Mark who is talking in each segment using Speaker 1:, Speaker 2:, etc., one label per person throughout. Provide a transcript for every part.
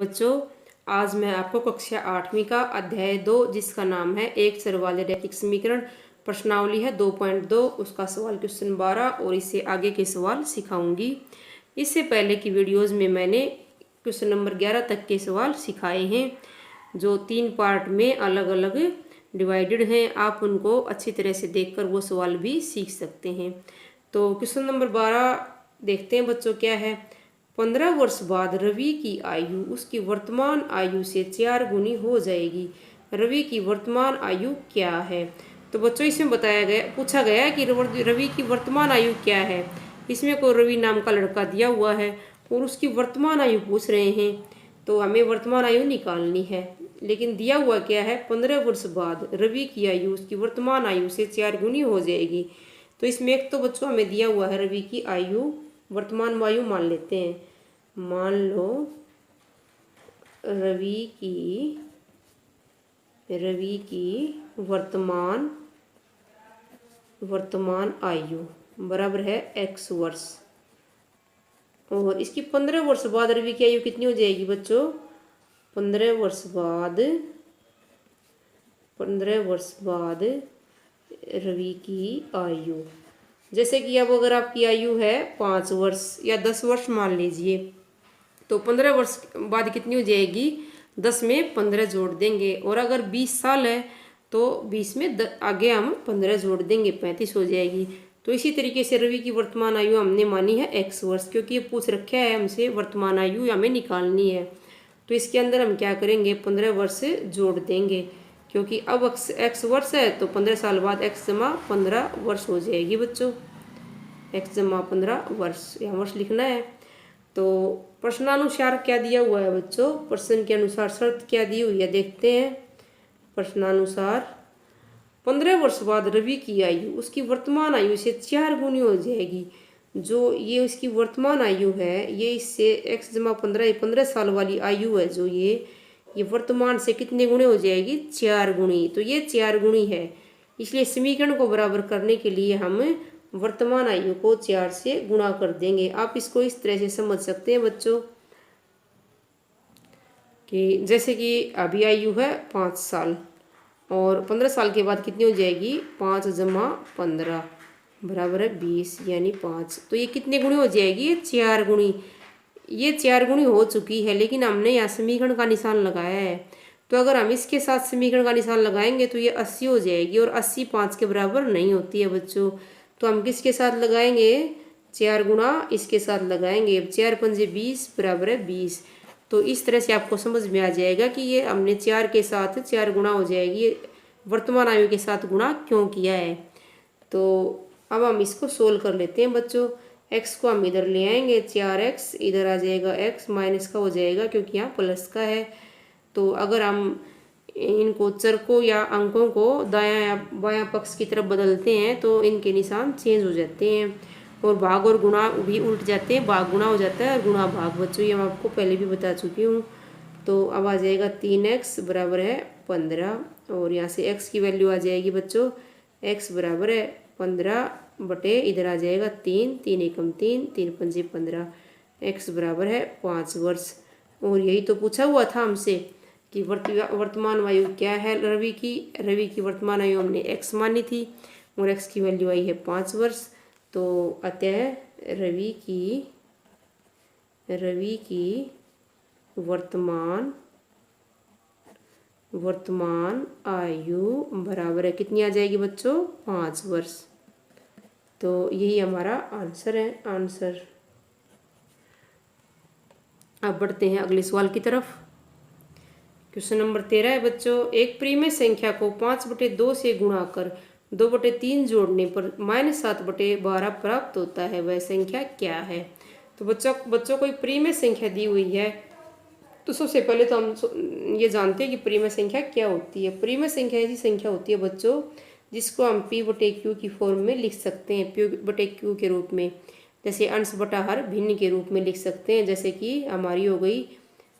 Speaker 1: बच्चों, आज मैं आपको कक्षा 8वीं का अध्याय 2 जिसका नाम है एक चर वाले रैखिक समीकरण प्रश्नावली है 2.2 उसका सवाल क्वेश्चन 12 और इससे आगे के सवाल सिखाऊंगी। इससे पहले की वीडियोस में मैंने क्वेश्चन नंबर 11 तक के सवाल सिखाए हैं जो 3 पार्ट में अलग अलग डिवाइडेड हैं। आप उनको अच्छी तरह से देखकर वो सवाल भी सीख सकते हैं। तो क्वेश्चन नंबर 12 देखते हैं बच्चों, क्या है। 15 वर्ष बाद रवि की आयु उसकी वर्तमान आयु से 4 गुनी हो जाएगी। रवि की वर्तमान आयु क्या है। तो बच्चों इसमें बताया गया, पूछा गया है कि रवि की वर्तमान आयु क्या है। इसमें कोई रवि नाम का लड़का दिया हुआ है और उसकी वर्तमान आयु पूछ रहे हैं, तो हमें वर्तमान आयु निकालनी है। लेकिन दिया हुआ क्या है, 15 वर्ष बाद रवि की आयु उसकी वर्तमान आयु से 4 गुनी हो जाएगी। तो इसमें एक तो बच्चों हमें दिया हुआ है रवि की आयु, वर्तमान आयु मान लेते हैं। मान लो रवि की वर्तमान आयु बराबर है x वर्ष, और इसकी 15 वर्ष बाद रवि की आयु कितनी हो जाएगी बच्चों। 15 वर्ष बाद रवि की आयु, जैसे कि अब अगर आपकी आयु है 5 वर्ष या 10 वर्ष मान लीजिए, तो 15 वर्ष बाद कितनी हो जाएगी। 10 में 15 जोड़ देंगे, और अगर 20 साल है तो 20 में आगे हम 15 जोड़ देंगे, 35 हो जाएगी। तो इसी तरीके से रवि की वर्तमान आयु हमने मानी है x वर्ष, क्योंकि ये पूछ रखा है हमसे वर्तमान आयु हमें निकालनी है। तो इसके अंदर हम क्या करेंगे, 15 वर्ष जोड़ देंगे, क्योंकि अब x वर्ष है तो 15 साल बाद x जमा 15 वर्ष हो जाएगी बच्चों। x जमा 15 वर्ष, यहाँ वर्ष लिखना है। तो प्रश्नानुसार क्या दिया हुआ है बच्चों, प्रश्न के अनुसार शर्त क्या दी हुई है देखते हैं। प्रश्नानुसार 15 वर्ष बाद रवि की आयु उसकी वर्तमान आयु से 4 गुनी हो जाएगी। जो ये उसकी वर्तमान आयु है, ये इससे x जमा 15 15 साल वाली आयु है, जो ये वर्तमान से कितने गुणे हो जाएगी, 4 गुणी। तो ये 4 गुणी है, इसलिए समीकरण को बराबर करने के लिए हम वर्तमान आयु को 4 से गुणा कर देंगे। आप इसको इस तरह से समझ सकते हैं बच्चों कि जैसे कि अभी आयु है 5 साल, और 15 साल के बाद कितनी हो जाएगी, 5 जमा 15 बराबर है 20, यानी 5। तो ये कितने गुणी हो जाएगी, ये 4 गुणी। ये 4 गुणी हो चुकी है, लेकिन हमने यहाँ समीकरण का निशान लगाया है। तो अगर हम इसके साथ समीकरण का निशान लगाएंगे तो ये 80 हो जाएगी, और 80 5 के बराबर नहीं होती है बच्चों। तो हम किसके साथ लगाएंगे, 4 गुणा इसके साथ लगाएंगे। 4 पंजे 20 बराबर है 20। तो इस तरह से आपको समझ में आ जाएगा कि ये हमने 4 के साथ 4 गुणा हो जाएगी, वर्तमान आयु के साथ गुणा क्यों किया है। तो अब हम इसको सोल्व कर लेते हैं बच्चों। x को हम इधर ले आएंगे, 4x इधर आ जाएगा, x माइनस का हो जाएगा क्योंकि यहाँ प्लस का है। तो अगर हम इनको चर को या अंकों को दायां या बायां पक्ष की तरफ बदलते हैं तो इनके निशान चेंज हो जाते हैं, और भाग और गुणा भी उल्ट जाते हैं। भाग गुणा हो जाता है और गुणा भाग बच्चों, ये मैं आपको पहले भी बता चुकी हूँ। तो अब आ जाएगा 3x बराबर है 15, और यहाँ से x की वैल्यू आ जाएगी बच्चों, x बराबर है 15 बटे इधर आ जाएगा 3, 3 एकम 3, 3 पंजे 15, x बराबर है 5 वर्ष। और यही तो पूछा हुआ था हमसे कि वर्तमान आयु क्या है रवि की वर्तमान आयु हमने x मानी थी, और x की वैल्यू आई है 5 वर्ष। तो अतः रवि की वर्तमान आयु बराबर है कितनी आ जाएगी बच्चों, 5 वर्ष। तो यही हमारा आंसर है, आंसर। अब बढ़ते हैं अगले सवाल की तरफ। क्वेश्चन नंबर 13 है बच्चों, एक परिमेय संख्या को 5/2 से गुणा कर 2/3 जोड़ने पर -7/12 प्राप्त होता है, वह संख्या क्या है। तो बच्चों कोई परिमेय संख्या दी हुई है, तो सबसे पहले तो हम ये जानते हैं कि परिमेय संख्या क्या होती है। परिमेय संख्या ऐसी संख्या होती है बच्चों जिसको हम p/q की फॉर्म में लिख सकते हैं, p/q के रूप में, जैसे अंश बटा हर भिन्न के रूप में लिख सकते हैं। जैसे कि हमारी हो गई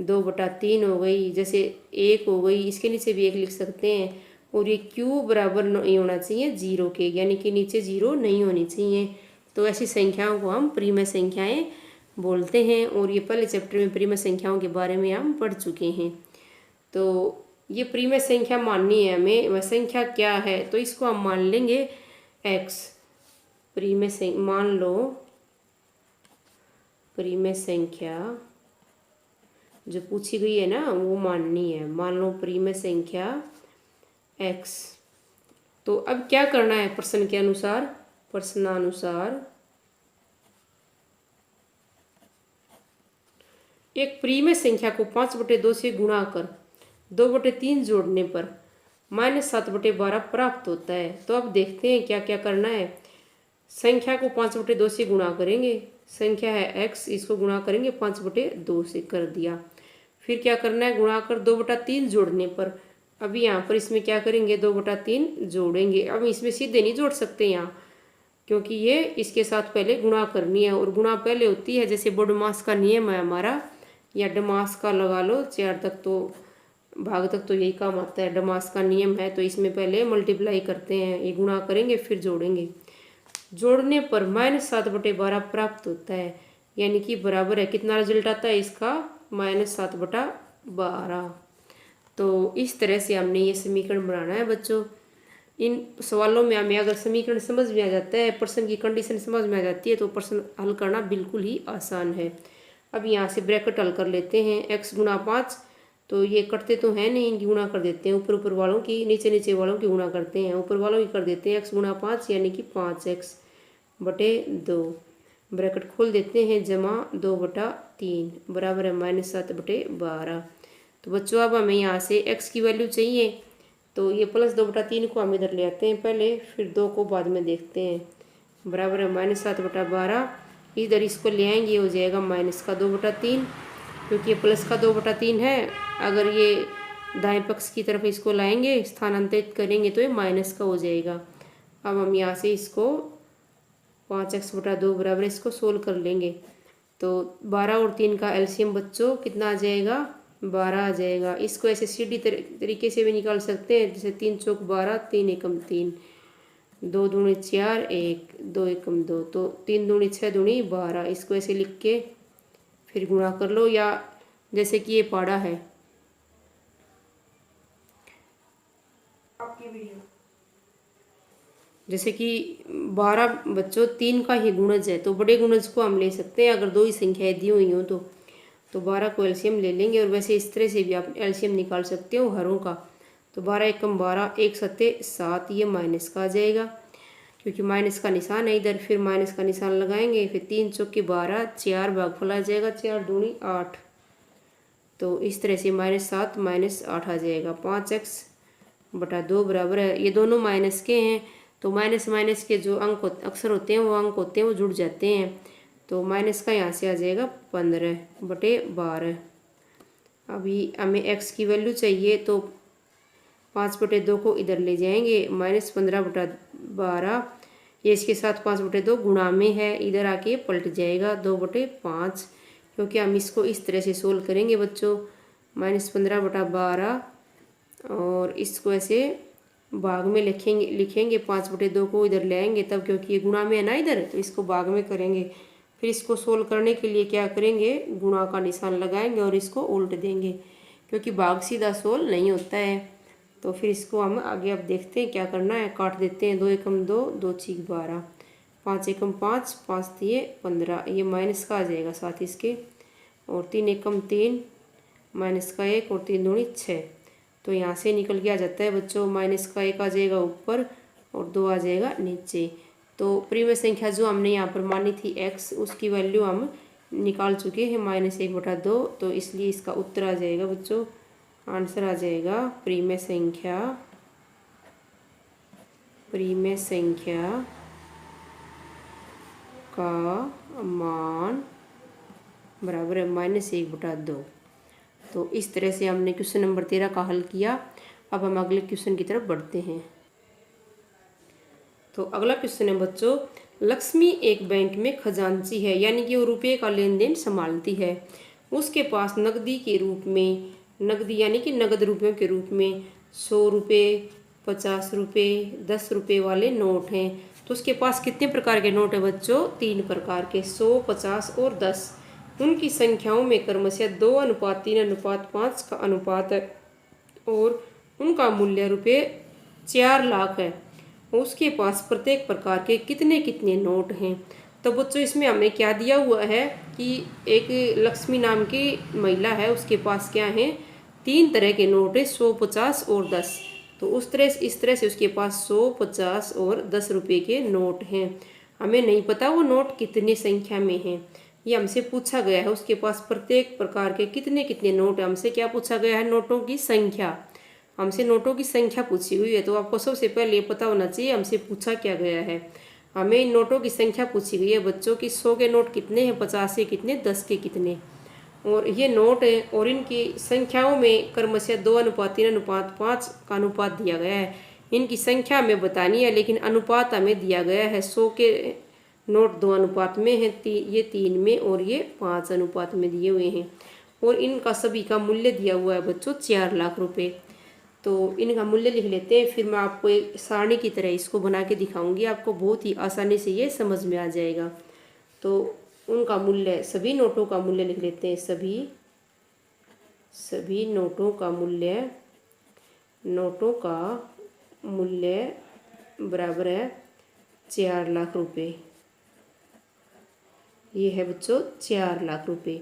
Speaker 1: 2/3 हो गई, जैसे 1 हो गई, इसके नीचे भी 1 लिख सकते हैं। और ये q बराबर नहीं होना चाहिए 0 के, यानी कि नीचे 0 नहीं होनी चाहिए। तो ऐसी संख्याओं को हम परिमेय संख्याएं बोलते हैं। और ये पहले चैप्टर में परिमेय संख्याओं के बारे में हम पढ़ चुके हैं। तो ये परिमेय संख्या माननी है हमें। वह संख्या क्या है, तो इसको हम मान लेंगे x। परिमेय संख्या मान लो, परिमेय संख्या जो पूछी गई है ना वो माननी है। मान लो परिमेय संख्या x। तो अब क्या करना है प्रश्न के अनुसार, प्रश्नानुसार एक परिमेय संख्या को 5/2 से गुणा कर 2/3 जोड़ने पर -7/12 प्राप्त होता है। तो अब देखते हैं क्या क्या करना है। संख्या को 5/2 से गुणा करेंगे, संख्या है x, इसको गुणा करेंगे 5/2 से, कर दिया। फिर क्या करना है, गुणा कर 2/3 जोड़ने पर। अभी यहाँ पर इसमें क्या करेंगे, 2/3 जोड़ेंगे। अब इसमें सीधे नहीं जोड़ सकते यहाँ, क्योंकि ये इसके साथ पहले गुणा करनी है, और गुणा पहले होती है जैसे बोडमास का नियम है हमारा, या डमास का लगा लो, 4 तक तो भाग तक तो यही काम आता है, डमास का नियम है। तो इसमें पहले मल्टीप्लाई करते हैं, ये गुणा करेंगे फिर जोड़ेंगे। जोड़ने पर -7/12 प्राप्त होता है, यानी कि बराबर है, कितना रिजल्ट आता है इसका, -7/12। तो इस तरह से हमने ये समीकरण बनाना है बच्चों। इन सवालों में हमें अगर समीकरण समझ में आ जाता है, प्रश्न की कंडीशन समझ में आ जाती है, तो प्रश्न हल करना बिल्कुल ही आसान है। अब यहाँ से ब्रैकेट हल कर लेते हैं। x गुणा 5, तो ये कटते तो हैं नहीं, इनकी गुणा कर देते हैं। ऊपर ऊपर वालों की, नीचे नीचे वालों की गुणा करते हैं, ऊपर वालों की कर देते हैं। x गुणा 5 यानी कि 5x/2, ब्रैकेट खोल देते हैं, जमा 2/3 बराबर है -7/12। तो बच्चों अब हमें यहाँ से x की वैल्यू चाहिए, तो ये +2/3 को हम इधर ले आते हैं पहले, फिर 2 को बाद में देखते हैं। बराबर है -7/12, इधर इसको ले आएंगे, हो जाएगा -2/3, क्योंकि ये +2/3 है। अगर ये दाएं पक्ष की तरफ इसको लाएंगे, स्थानांतरित करेंगे, तो ये माइनस का हो जाएगा। अब हम यहाँ से इसको 5x/2 बराबर इसको सोल्व कर लेंगे। तो 12 और 3 का एलसीएम बच्चों कितना आ जाएगा, 12 आ जाएगा। इसको ऐसे सीधी तरीके से भी निकाल सकते हैं, जैसे 3 चौक 12, 3 एकम 3, 2 दूनी 4, 1, 2 एकम 2, तो 3 दूनी 6 दूनी 12। इसको ऐसे लिख के फिर गुणा कर लो, या जैसे कि ये पाड़ा है आपकी वीडियो, जैसे कि 12 बच्चों 3 का ही गुणज है, तो बड़े गुणज को हम ले सकते हैं अगर दो ही संख्याएं दी हुई हों तो 12 को एलसीएम ले लेंगे। और वैसे इस तरह से भी आप एलसीएम निकाल सकते हो हरों का। तो 12 एकम 12, 1 सत्ते 7, ये माइनस का आ जाएगा, क्योंकि माइनस का निशान है इधर। फिर माइनस का निशान लगाएंगे, फिर 3 चौके 12, 4 भागफल आ जाएगा, 4 दूनी 8। तो इस तरह से -7 -8 आ जाएगा। 5x/2 बराबर है, ये दोनों माइनस के हैं, तो माइनस माइनस के जो अंक अक्षर होते हैं वो अंक होते हैं वो जुड़ जाते हैं। तो माइनस का यहाँ से आ जाएगा 15/12। अभी हमें x की वैल्यू चाहिए, तो 5/2 को इधर ले जाएंगे, -15/12, ये इसके साथ 5/2 गुणा में है, इधर आके पलट जाएगा 2/5, क्योंकि हम इसको इस तरह से सोल्व करेंगे बच्चों, -15/12, और इसको ऐसे भाग में लिखेंगे 5/2 को इधर ले आएंगे तब, क्योंकि ये गुणा में है ना इधर, तो इसको भाग में करेंगे। फिर इसको सोल्व करने के लिए क्या करेंगे, गुणा का निशान लगाएंगे और इसको उल्ट देंगे, क्योंकि भाग सीधा सोल्व नहीं होता है। तो फिर इसको हम आगे अब देखते हैं क्या करना है, काट देते हैं। 2 एकम 2, 2 छीक 12, 5 एकम 5, 5 दिए 15, ये माइनस का आ जाएगा साथ इसके। और 3 एकम 3, माइनस का 1, और 3 दूनी 6। तो यहाँ से निकल के आ जाता है बच्चों, माइनस का 1 आ जाएगा ऊपर और 2 आ जाएगा नीचे। तो परिमेय संख्या जो हमने यहाँ पर मानी थी x, उसकी वैल्यू हम निकाल चुके हैं, -1/2। तो इसलिए इसका उत्तर आ जाएगा बच्चों, आंसर आ जाएगा परिमेय संख्या का मान बराबर है -1/2। तो इस तरह से हमने क्वेश्चन नंबर 13 का हल किया। अब हम अगले क्वेश्चन की तरफ बढ़ते हैं। तो अगला क्वेश्चन है बच्चों, लक्ष्मी एक बैंक में खजांची है, यानी कि वो रुपये का लेन देन संभालती है। उसके पास नकदी के रूप में, नकदी यानी कि नगद रुपयों के रूप में 100 रुपये, 50 रुपये, 10 रुपये वाले नोट हैं। तो उसके पास कितने प्रकार के नोट हैं बच्चों, 3 प्रकार के, 100, 50 और 10। उनकी संख्याओं में क्रमशः 2:3:5 का अनुपात है और उनका मूल्य रुपये 4 लाख है। उसके पास प्रत्येक प्रकार के कितने कितने नोट हैं। तो बच्चों इसमें हमें क्या दिया हुआ है कि एक लक्ष्मी नाम की महिला है, उसके पास क्या है 3 तरह के नोट है, 100, 50 और 10। तो इस तरह से उसके पास 100, 50 और 10 रुपये के नोट हैं। हमें नहीं पता वो नोट कितनी संख्या में हैं, ये हमसे पूछा गया है। उसके पास प्रत्येक प्रकार के कितने कितने नोट है। हमसे क्या पूछा गया है, नोटों की संख्या। हमसे नोटों की संख्या पूछी हुई है। तो आपको सबसे पहले ये पता होना चाहिए हमसे पूछा क्या गया है। हमें इन नोटों की संख्या पूछी गई है बच्चों की। 100 के नोट कितने हैं, 50 के कितने, 10 के कितने। और ये नोट है और इनकी संख्याओं में क्रमशः 2:3:5 का अनुपात दिया गया है। इनकी संख्या हमें बतानी है लेकिन अनुपात हमें दिया गया है। 100 के नोट 2 अनुपात में है, ये 3 में और ये 5 अनुपात में दिए हुए हैं। और इनका सभी का मूल्य दिया हुआ है बच्चों 4 लाख रुपए। तो इनका मूल्य लिख लेते हैं, फिर मैं आपको एक सारणी की तरह इसको बना के दिखाऊंगी। आपको बहुत ही आसानी से ये समझ में आ जाएगा। तो उनका मूल्य, सभी नोटों का मूल्य लिख लेते हैं। सभी नोटों का मूल्य बराबर है 4 लाख रुपए। ये है बच्चों 4 लाख रुपए।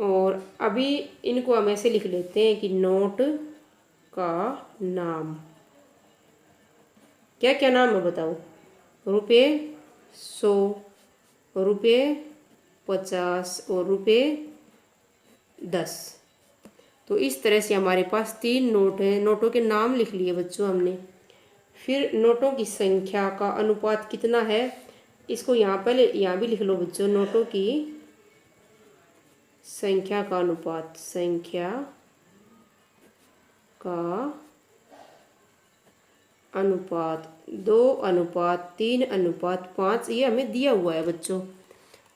Speaker 1: और अभी इनको हम ऐसे लिख लेते हैं कि नोट का नाम, क्या क्या नाम है बताओ। रुपये 100, रुपये 50 और रुपये 10। तो इस तरह से हमारे पास 3 नोट हैं। नोटों के नाम लिख लिए बच्चों हमने। फिर नोटों की संख्या का अनुपात कितना है, इसको यहाँ पहले यहाँ भी लिख लो बच्चों। नोटों की संख्या का अनुपात, संख्या का अनुपात 2:3:5, ये हमें दिया हुआ है बच्चों।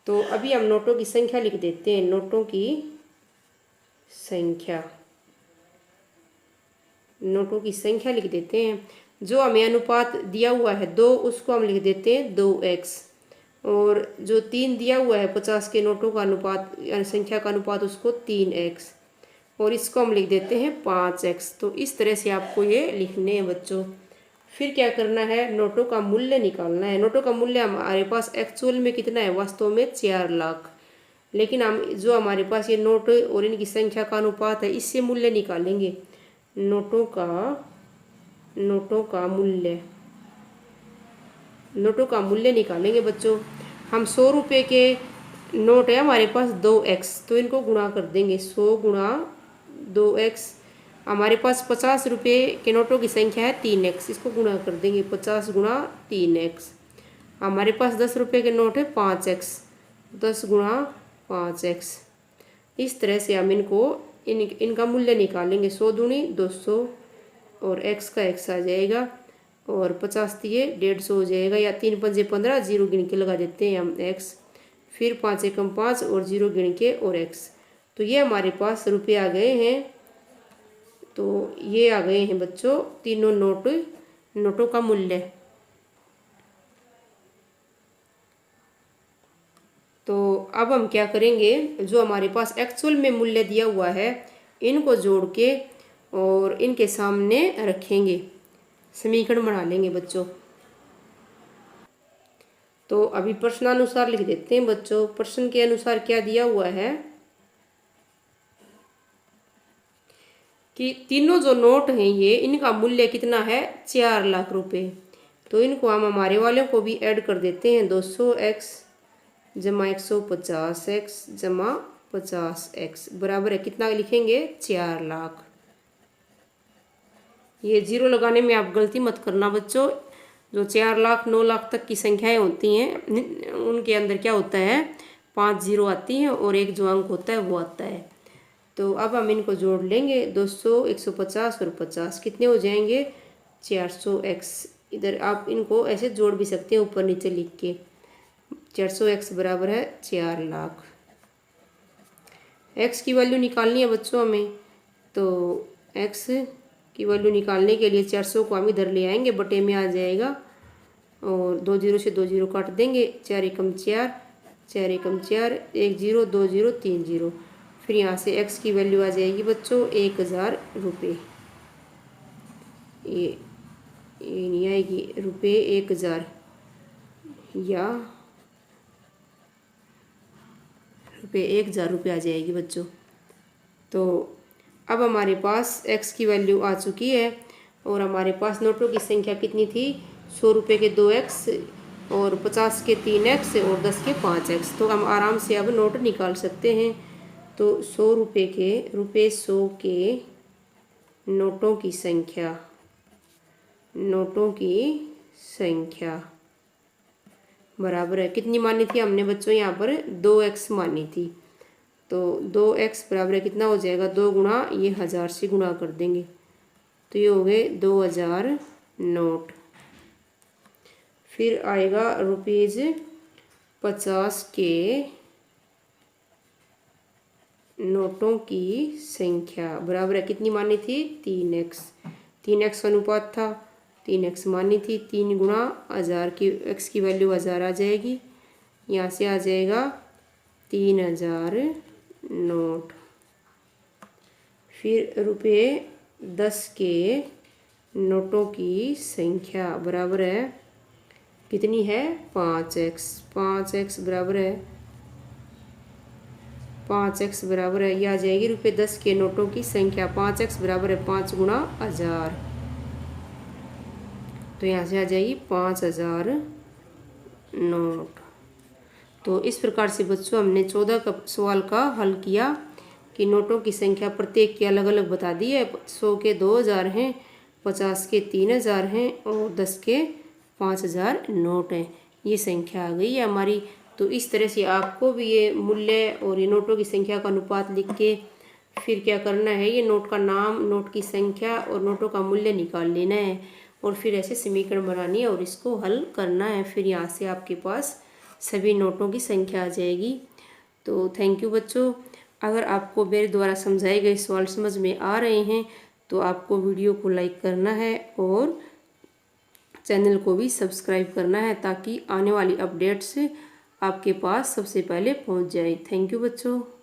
Speaker 1: तो अभी हम नोटों की संख्या लिख देते हैं। नोटों की संख्या लिख देते हैं। जो हमें अनुपात दिया हुआ है 2, उसको हम लिख देते हैं 2x। और जो 3 दिया हुआ है 50 के नोटों का अनुपात, संख्या का अनुपात, उसको 3x। और इसको हम लिख देते हैं 5x। तो इस तरह से आपको ये लिखने हैं बच्चों। फिर क्या करना है, नोटों का मूल्य निकालना है। नोटों का मूल्य हमारे पास एक्चुअल में कितना है, वास्तव में 4 लाख। लेकिन हम जो हमारे पास ये नोट और इनकी संख्या का अनुपात है, इससे मूल्य निकालेंगे। नोटों का मूल्य निकालेंगे बच्चों। हम 100 रुपये के नोट है हमारे पास 2x, तो इनको गुणा कर देंगे। 100 गुणा 2x। हमारे पास 50 रुपये के नोटों की संख्या है 3x, इसको गुणा कर देंगे। 50 गुणा 3x। हमारे पास 10 रुपये के नोट है 5x, 10 गुणा 5x। इस तरह से हम इनका मूल्य निकालेंगे। 100 दूनी 200 और x का x आ जाएगा और 50 दिए 150 हो जाएगा, या 3 पंजे 15, 0 गिन के लगा देते हैं हम x। फिर 5 एकम 5 और 0 गिन के और x। तो ये हमारे पास रुपये आ गए हैं। तो ये आ गए हैं बच्चों तीनों नोटों का मूल्य। तो अब हम क्या करेंगे, जो हमारे पास एक्चुअल में मूल्य दिया हुआ है, इनको जोड़ के और इनके सामने रखेंगे, समीकरण बना लेंगे बच्चों। तो अभी प्रश्नानुसार लिख देते हैं बच्चों। प्रश्न के अनुसार क्या दिया हुआ है कि तीनों जो नोट हैं ये, इनका मूल्य कितना है, 4 लाख रुपए। तो इनको हम हमारे वालों को भी ऐड कर देते हैं। 200x जमा 150x जमा 50x बराबर है, कितना लिखेंगे, 4 लाख। ये 0 लगाने में आप गलती मत करना बच्चों। जो 4 लाख 9 लाख तक की संख्याएं होती हैं, उनके अंदर क्या होता है, 5 0 आती हैं और एक जो अंक होता है वो आता है। तो अब हम इनको जोड़ लेंगे। 200, 150 और 50 कितने हो जाएंगे, 400x। इधर आप इनको ऐसे जोड़ भी सकते हैं ऊपर नीचे लिख के। 400x बराबर है 4 लाख। x की वैल्यू निकालनी है बच्चों हमें। तो x की वैल्यू निकालने के लिए 400 को हम इधर ले आएंगे, बटे में आ जाएगा और 2 0 से 2 0 काट देंगे। 4 एकम 4, 4 एकम 4, 1 0 2 0 3 0। फिर यहाँ से x की वैल्यू आ जाएगी बच्चों 1000 रुपये। ये नहीं आएगी, रुपये 1000 या रुपये 1000 रुपये आ जाएगी बच्चों। तो अब हमारे पास x की वैल्यू आ चुकी है और हमारे पास नोटों की संख्या कितनी थी, 100 रुपये के 2x और 50 के 3x और 10 के 5x। तो हम आराम से अब नोट निकाल सकते हैं। तो 100 रुपये के 100 के नोटों की संख्या बराबर है, कितनी मानी थी हमने बच्चों, यहाँ पर 2x मानी थी। तो 2x बराबर है कितना हो जाएगा, 2 गुणा ये 1000 से गुणा कर देंगे तो ये हो गए 2000 नोट। फिर आएगा रुपीज़ 50 के नोटों की संख्या बराबर है, कितनी मानी थी, 3x अनुपात था, 3x मानी थी। 3 गुणा 1000 की x की वैल्यू 1000 आ जाएगी, यहाँ से आ जाएगा 3000 नोट। फिर रुपये 10 के नोटों की संख्या बराबर है कितनी है, 5x बराबर है 5x बराबर है, यह आ जाएगी रुपये 10 के नोटों की संख्या। 5x बराबर है 5 गुणा 1000, तो यहाँ से आ जाएगी 5000 नोट। तो इस प्रकार से बच्चों हमने 14 का सवाल का हल किया कि नोटों की संख्या प्रत्येक की अलग अलग बता दी है। 100 के 2000 हैं, 50 के 3000 हैं और 10 के 5000 नोट हैं। ये संख्या आ गई है हमारी। तो इस तरह से आपको भी ये मूल्य और ये नोटों की संख्या का अनुपात लिख के फिर क्या करना है, ये नोट का नाम, नोट की संख्या और नोटों का मूल्य निकाल लेना है और फिर ऐसे समीकरण बनानी है और इसको हल करना है। फिर यहाँ से आपके पास सभी नोटों की संख्या आ जाएगी। तो थैंक यू बच्चों। अगर आपको मेरे द्वारा समझाए गए सवाल समझ में आ रहे हैं तो आपको वीडियो को लाइक करना है और चैनल को भी सब्सक्राइब करना है ताकि आने वाली अपडेट्स आपके पास सबसे पहले पहुंच जाए। थैंक यू बच्चों।